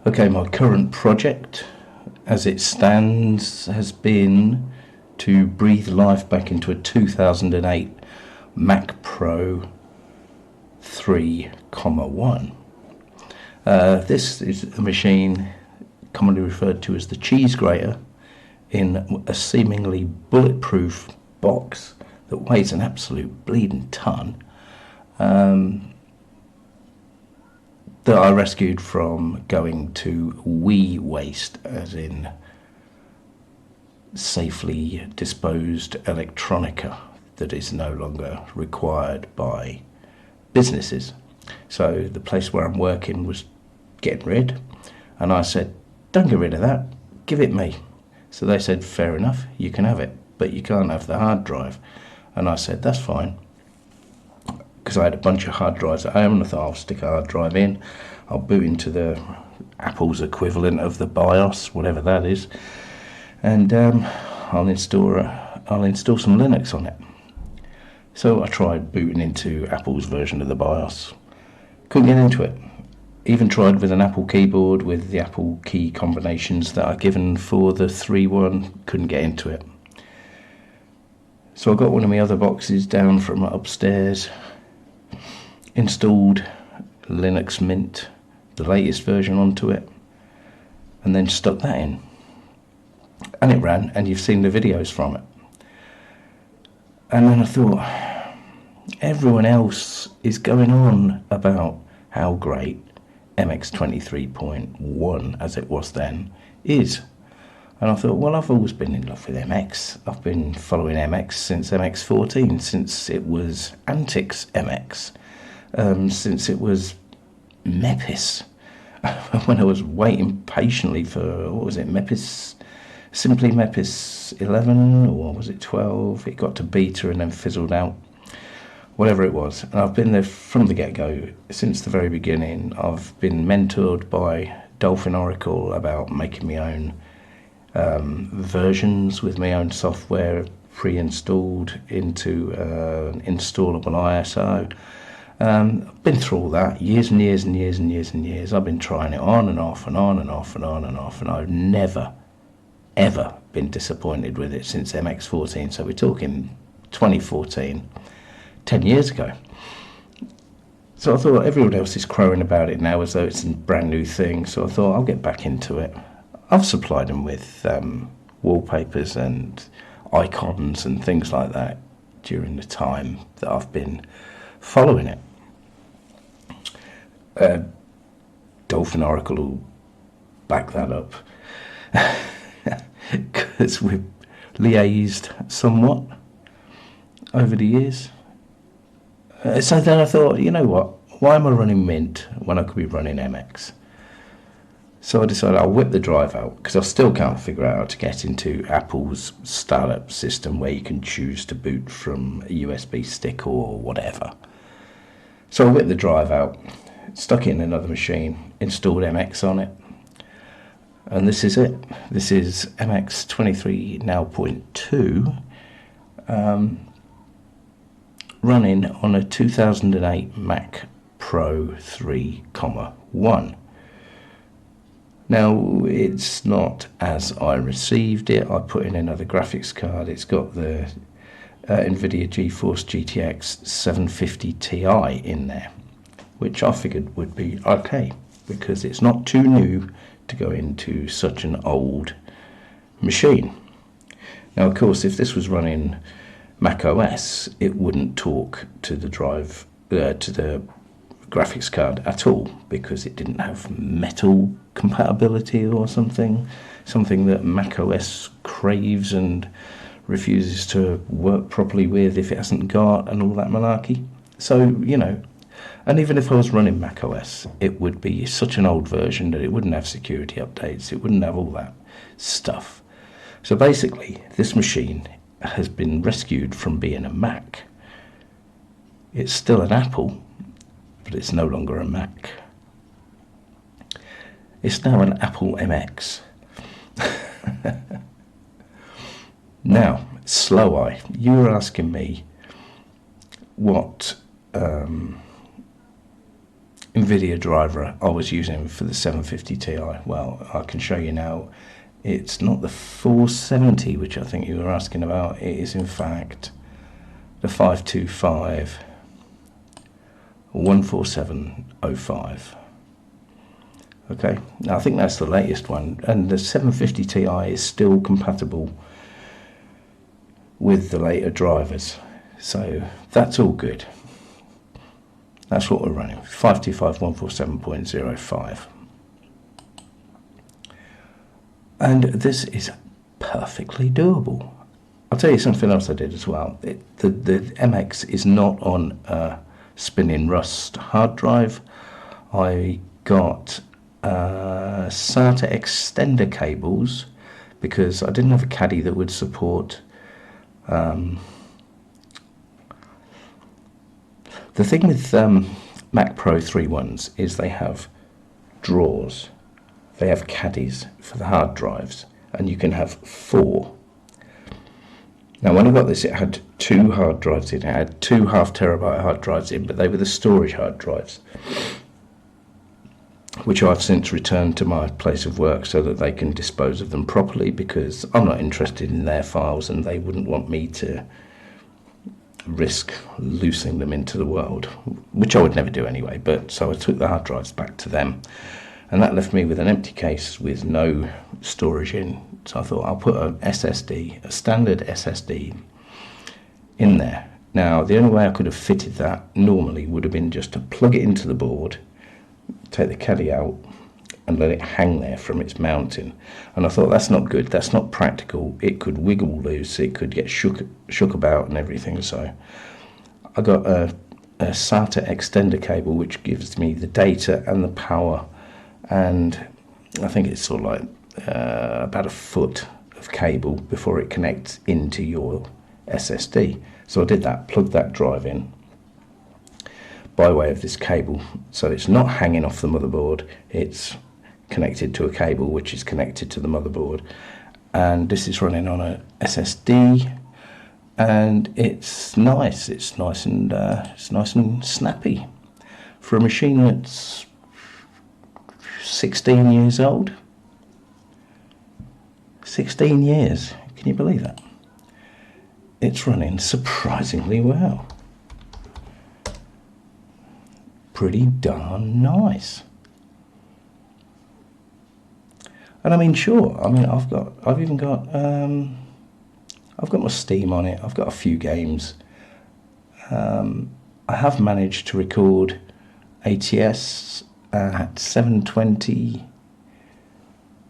Okay, my current project, as it stands, has been to breathe life back into a 2008 Mac Pro 3,1. This is a machine commonly referred to as the cheese grater, in a seemingly bulletproof box that weighs an absolute bleeding ton, that I rescued from going to waste, as in safely disposed electronica that is no longer required by businesses. So the place where I'm working was getting rid, and I said, don't get rid of that, give it me. So they said, fair enough, you can have it, but you can't have the hard drive. And I said, that's fine, because I had a bunch of hard drives at home, and I thought, I'll stick a hard drive in, I'll boot into the Apple's equivalent of the BIOS, whatever that is, and I'll install some Linux on it. So I tried booting into Apple's version of the BIOS, couldn't get into it. Even tried with an Apple keyboard with the Apple key combinations that are given for the 3.1, couldn't get into it. So I got one of my other boxes down from upstairs, installed Linux Mint, the latest version, onto it, and then stuck that in. And it ran, and you've seen the videos from it. And then I thought, everyone else is going on about how great MX-23.1, as it was then, is. And I thought, well, I've always been in love with MX. I've been following MX since MX-14, since it was Antics MX, since it was Mepis, when I was waiting patiently for, what was it, Mepis, simply Mepis 11, or was it 12? It got to beta and then fizzled out. Whatever it was. And I've been there from the get-go, since the very beginning. I've been mentored by Dolphin Oracle about making my own versions with my own software pre-installed into an installable ISO. I've been through all that, years and years and years and years and years. I've been trying it on and off and on and off and on and off, and I've never, ever been disappointed with it since MX-14. So we're talking 2014. 10 years ago. So I thought, everyone else is crowing about it now as though it's a brand new thing, so I thought I'll get back into it. I've supplied them with wallpapers and icons and things like that during the time that I've been following it. Dolphin Oracle will back that up, because we've liaised somewhat over the years. So then I thought, you know what, why am I running Mint when I could be running MX? So I decided I'll whip the drive out, because I still can't figure out how to get into Apple's startup system where you can choose to boot from a USB stick or whatever. So I whipped the drive out, stuck it in another machine, installed MX on it, and this is it. This is MX-23.2, running on a 2008 Mac Pro 3,1. Now, it's not as I received it. I put in another graphics card. It's got the NVIDIA GeForce GTX 750 Ti in there, which I figured would be okay, because it's not too new to go into such an old machine. Now, of course, if this was running Mac OS, it wouldn't talk to the drive, to the graphics card at all, because it didn't have metal compatibility or something that Mac OS craves and refuses to work properly with if it hasn't got, and all that malarkey. So, you know, and even if I was running Mac OS, it would be such an old version that it wouldn't have security updates, it wouldn't have all that stuff. So basically, this machine has been rescued from being a Mac. It's still an Apple, but it's no longer a Mac. It's now an Apple MX. Now, Slow Eye, you were asking me what NVIDIA driver I was using for the 750 Ti. Well, I can show you now. It's not the 470, which I think you were asking about. It is in fact the 525 14705. Okay, now I think that's the latest one, and the 750 Ti is still compatible with the later drivers, so that's all good. That's what we're running, 525 147.05. And this is perfectly doable. I'll tell you something else I did as well. The MX is not on a spinning Rust hard drive. I got SATA extender cables because I didn't have a caddy that would support the thing with Mac Pro 3.1s is they have drawers. They have caddies for the hard drives, and you can have 4. Now, when I got this, it had 2 hard drives in. It had 2 half terabyte hard drives in, but they were the storage hard drives, which I've since returned to my place of work so that they can dispose of them properly, because I'm not interested in their files and they wouldn't want me to risk losing them into the world, which I would never do anyway. But so I took the hard drives back to them, and that left me with an empty case with no storage in. So I thought I'll put an SSD, a standard SSD, in there. Now, the only way I could have fitted that normally would have been just to plug it into the board, take the caddy out, and let it hang there from its mounting. And I thought, that's not good, that's not practical. It could wiggle loose, it could get shook about and everything. So I got a SATA extender cable, which gives me the data and the power, and I think it's sort of like about a foot of cable before it connects into your SSD. So I did that, plugged that drive in by way of this cable, so it's not hanging off the motherboard, it's connected to a cable which is connected to the motherboard, and this is running on a SSD, and it's nice and snappy for a machine that's 16 years old. 16 years, can you believe that? It's running surprisingly well. Pretty darn nice. And I mean, sure, I mean, I've even got my Steam on it. I've got a few games. I have managed to record ATS at 720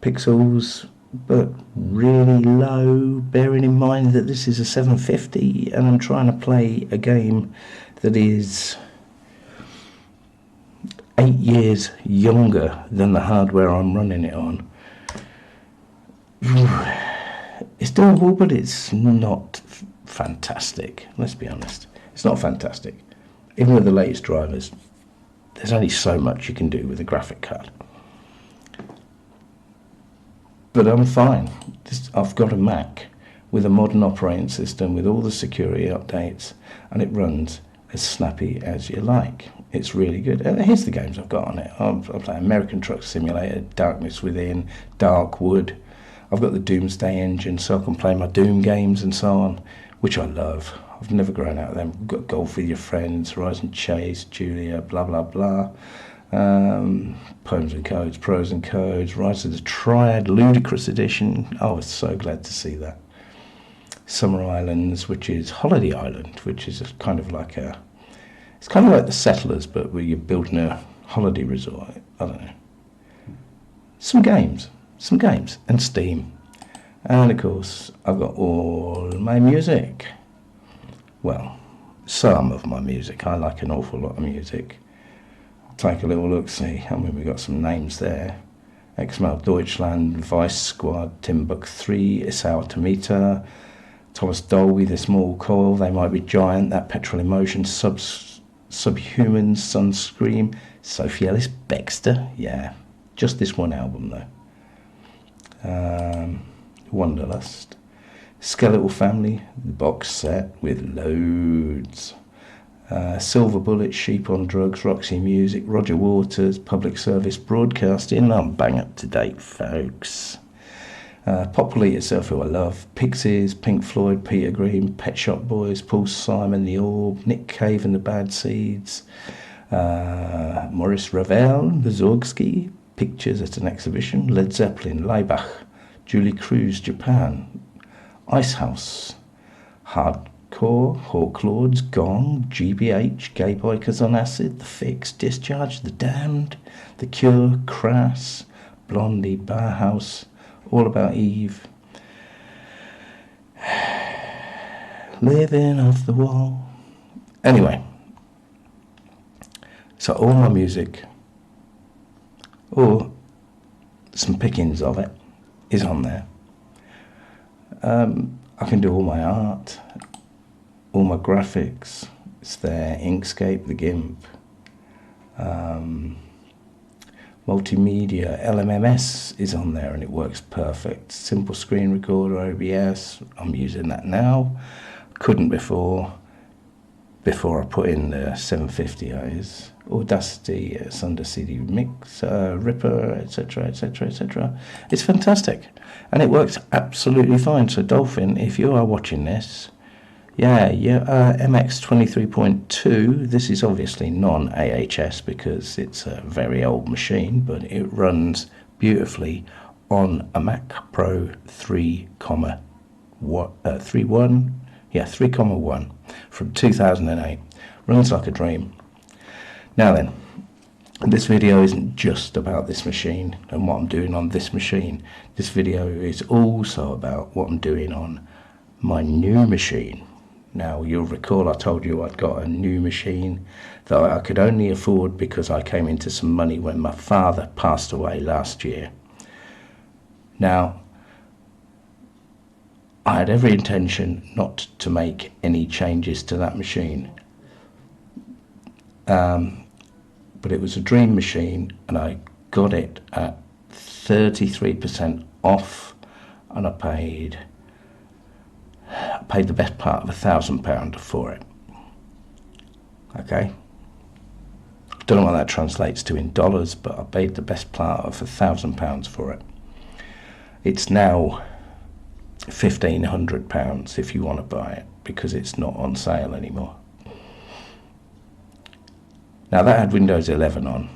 pixels, but really low, bearing in mind that this is a 750 and I'm trying to play a game that is 8 years younger than the hardware I'm running it on. It's doable, but it's not fantastic. Let's be honest. It's not fantastic. Even with the latest drivers, there's only so much you can do with a graphic card. But I'm fine. I've got a Mac with a modern operating system with all the security updates, and it runs as snappy as you like. It's really good. Here's the games I've got on it. I'm playing American Truck Simulator, Darkness Within, Darkwood. I've got the Doomsday engine, so I can play my Doom games and so on, which I love. I've never grown out of them. We've got Golf with Your Friends, Rise and Chase, Julia, blah, blah, blah. Poems and Codes, Pros and Codes, Rise of the Triad, Ludicrous Edition. I was so glad to see that. Summer Islands, which is Holiday Island, which is kind of like it's kind of like The Settlers, but where you're building a holiday resort. I don't know. Some games, and Steam. And of course, I've got all my music. Well, some of my music. I like an awful lot of music. Take a little look, see. I mean, we've got some names there. XML Deutschland, Vice Squad, Timbuk 3, Isao Tomita, Thomas Dolby, The Small Coil, They Might Be Giant, That Petrol Emotion, Subhuman, Sunscream, Sophie Ellis Bextor. Yeah, just this one album though. Wanderlust, Skeletal Family, the box set with loads. Silver Bullet, Sheep on Drugs, Roxy Music, Roger Waters, Public Service Broadcasting. I'm bang up to date, folks. Popularly Yourself, who I love, Pixies, Pink Floyd, Peter Green, Pet Shop Boys, Paul Simon, The Orb, Nick Cave and the Bad Seeds, Maurice Ravel, Mussorgsky, Pictures at an Exhibition, Led Zeppelin, Laibach, Julie Cruz, Japan, Icehouse, Hardcore, Hawk Lords, Gong, GBH, Gay Bikers on Acid, The Fix, Discharge, The Damned, The Cure, Crass, Blondie, Bauhaus, All About Eve, Living Off the Wall. Anyway, so all my music, or some pickings of it, is on there. I can do all my art, all my graphics. It's there. Inkscape, the GIMP, multimedia, LMMS is on there and it works perfect. Simple Screen Recorder, OBS, I'm using that now. Couldn't before I put in the 750Is. Audacity, Sunder CD Mix, Ripper, etc, etc, etc. It's fantastic and it works absolutely fine. So Dolphin, if you are watching this, MX-23.2, this is obviously non-AHS because it's a very old machine, but it runs beautifully on a Mac Pro 3.1 from 2008. Runs like a dream. Now then, this video isn't just about this machine and what I'm doing on this machine. This video is also about what I'm doing on my new machine. Now, you'll recall I told you I'd got a new machine that I could only afford because I came into some money when my father passed away last year. Now, I had every intention not to make any changes to that machine. But it was a dream machine and I got it at 33% off and I paid the best part of £1,000 for it. Okay, I don't know what that translates to in dollars, but I paid the best part of £1,000 for it. It's now £1,500 if you want to buy it because it's not on sale anymore. Now that had Windows 11 on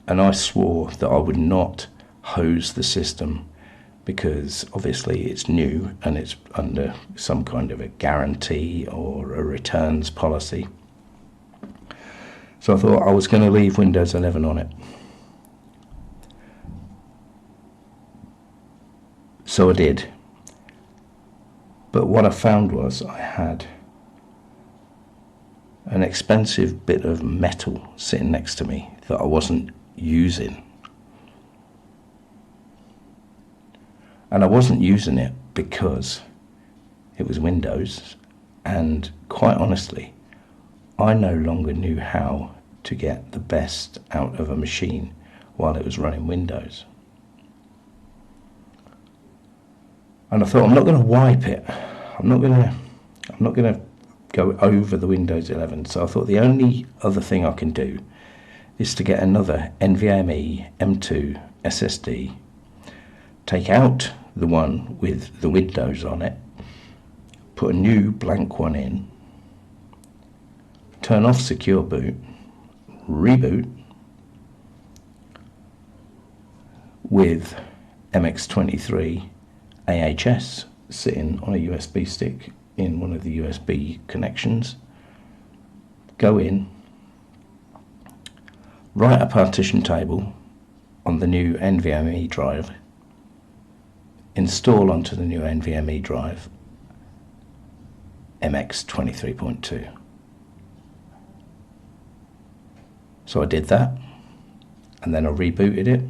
and I swore that I would not hose the system because obviously it's new and it's under some kind of a guarantee or a returns policy. So I thought I was going to leave Windows 11 on it. So I did. But what I found was I had an expensive bit of metal sitting next to me that I wasn't using. And I wasn't using it because it was Windows, and quite honestly, I no longer knew how to get the best out of a machine while it was running Windows. And I thought, I'm not going to wipe it. I'm not going to go over the Windows 11. So I thought the only other thing I can do is to get another NVMe M2 SSD, take out the one with the Windows on it, put a new blank one in, turn off Secure Boot, reboot with MX-23 AHS sitting on a USB stick in one of the USB connections, go in, write a partition table on the new NVMe drive, install onto the new NVMe drive MX-23.2. So I did that and then I rebooted it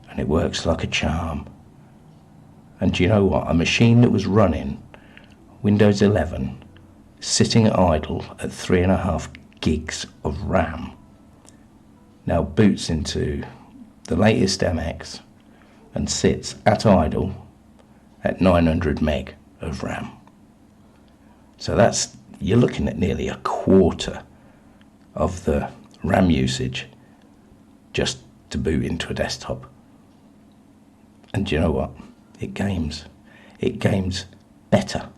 and it works like a charm. And do you know what? A machine that was running Windows 11 sitting at idle at 3.5 gigs of RAM now boots into the latest MX and sits at idle at 900 meg of RAM. So you're looking at nearly a quarter of the RAM usage just to boot into a desktop. And do you know what? It games. It games better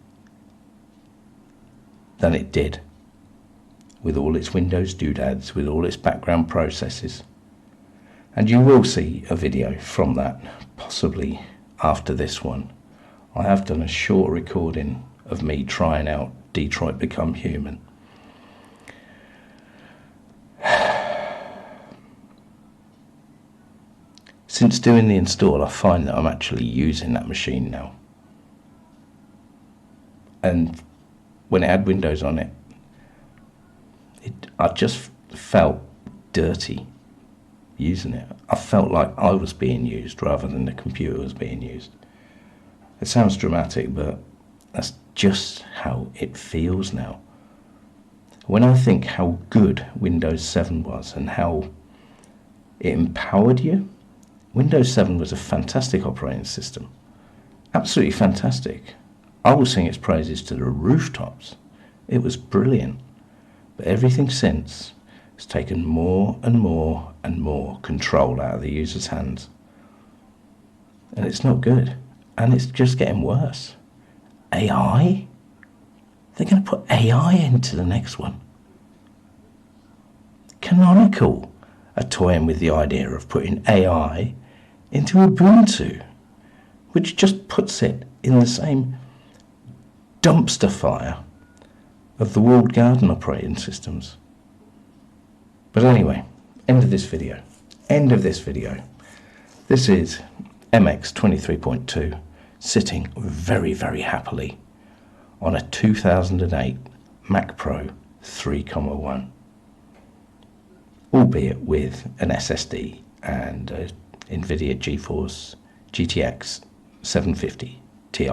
than it did with all its Windows doodads, with all its background processes. And you will see a video from that, possibly after this one. I have done a short recording of me trying out Detroit Become Human. Since doing the install, I find that I'm actually using that machine now. And when it had Windows on it, I just felt dirty using it. I felt like I was being used rather than the computer was being used. It sounds dramatic, but that's just how it feels now. When I think how good Windows 7 was and how it empowered you, Windows 7 was a fantastic operating system. Absolutely fantastic. I will sing its praises to the rooftops. It was brilliant. But everything since has taken more and more and more control out of the user's hands. And it's not good. And it's just getting worse. AI? They're going to put AI into the next one. Canonical are toying with the idea of putting AI into Ubuntu, which just puts it in the same dumpster fire of the walled garden operating systems. But anyway, end of this video. This is MX-23.2 sitting very, very happily on a 2008 Mac Pro 3.1, albeit with an SSD and a NVIDIA GeForce GTX 750 Ti.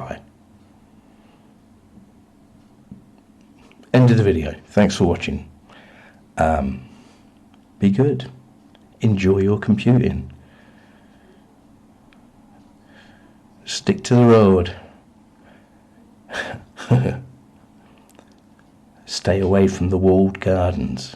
End of the video. Thanks for watching. Be good. Enjoy your computing. Stick to the road. Stay away from the walled gardens.